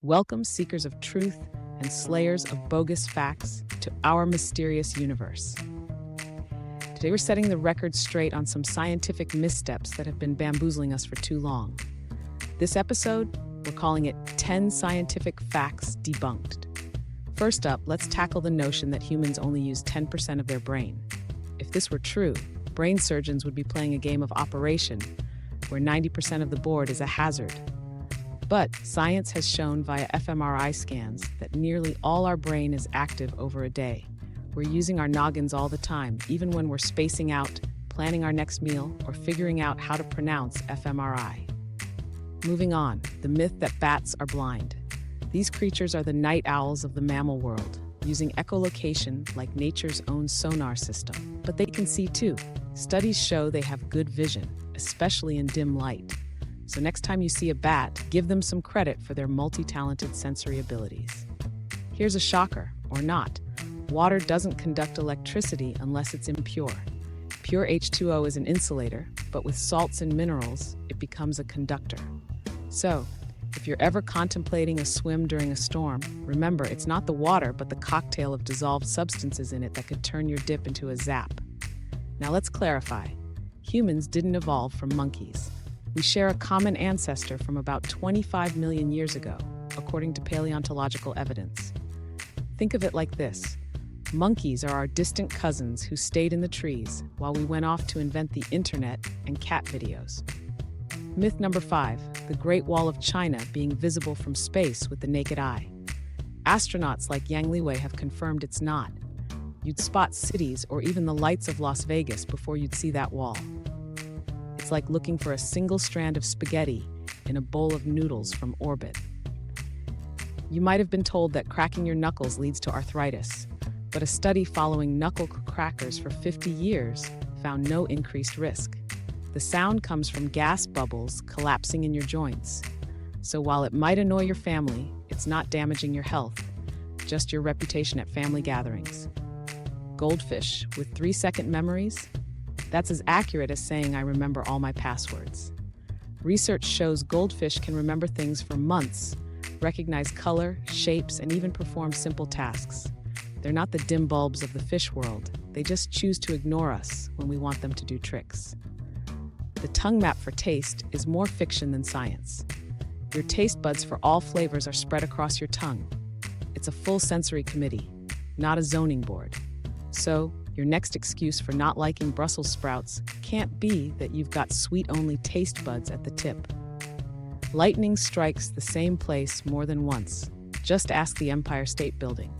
Welcome, seekers of truth and slayers of bogus facts, to our mysterious universe. Today we're setting the record straight on some scientific missteps that have been bamboozling us for too long. This episode, we're calling it 10 Scientific Facts Debunked. First up, let's tackle the notion that humans only use 10% of their brain. If this were true, brain surgeons would be playing a game of Operation, where 90% of the board is a hazard. But science has shown via fMRI scans that nearly all our brain is active over a day. We're using our noggins all the time, even when we're spacing out, planning our next meal, or figuring out how to pronounce fMRI. Moving on, the myth that bats are blind. These creatures are the night owls of the mammal world, using echolocation like nature's own sonar system. But they can see too. Studies show they have good vision, especially in dim light. So next time you see a bat, give them some credit for their multi-talented sensory abilities. Here's a shocker, or not. Water doesn't conduct electricity unless it's impure. Pure H2O is an insulator, but with salts and minerals, it becomes a conductor. So, if you're ever contemplating a swim during a storm, remember it's not the water but the cocktail of dissolved substances in it that could turn your dip into a zap. Now let's clarify. Humans didn't evolve from monkeys. We share a common ancestor from about 25 million years ago, according to paleontological evidence. Think of it like this. Monkeys are our distant cousins who stayed in the trees while we went off to invent the internet and cat videos. Myth number 5, the Great Wall of China being visible from space with the naked eye. Astronauts like Yang Liwei have confirmed it's not. You'd spot cities or even the lights of Las Vegas before you'd see that wall. It's like looking for a single strand of spaghetti in a bowl of noodles from orbit. You might have been told that cracking your knuckles leads to arthritis, but a study following knuckle crackers for 50 years found no increased risk. The sound comes from gas bubbles collapsing in your joints. So while it might annoy your family, it's not damaging your health, just your reputation at family gatherings. Goldfish with 3-second memories? That's as accurate as saying I remember all my passwords. Research shows goldfish can remember things for months, recognize color, shapes, and even perform simple tasks. They're not the dim bulbs of the fish world. They just choose to ignore us when we want them to do tricks. The tongue map for taste is more fiction than science. Your taste buds for all flavors are spread across your tongue. It's a full sensory committee, not a zoning board. So, your next excuse for not liking Brussels sprouts can't be that you've got sweet-only taste buds at the tip. Lightning strikes the same place more than once. Just ask the Empire State Building.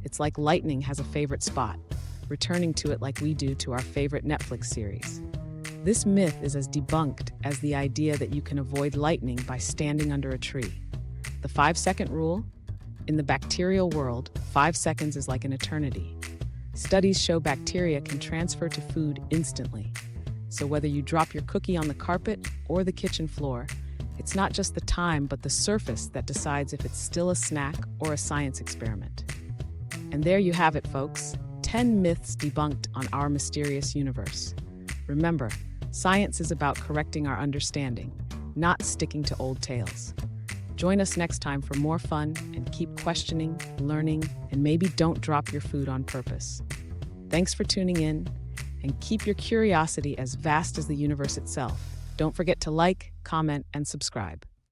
It's like lightning has a favorite spot, returning to it like we do to our favorite Netflix series. This myth is as debunked as the idea that you can avoid lightning by standing under a tree. The 5-second rule? In the bacterial world, 5 seconds is like an eternity. Studies show bacteria can transfer to food instantly. So whether you drop your cookie on the carpet or the kitchen floor, it's not just the time but the surface that decides if it's still a snack or a science experiment. And there you have it, folks. 10 myths debunked on our mysterious universe. Remember, science is about correcting our understanding, not sticking to old tales. Join us next time for more fun and keep questioning, learning, and maybe don't drop your food on purpose. Thanks for tuning in, and keep your curiosity as vast as the universe itself. Don't forget to like, comment, and subscribe.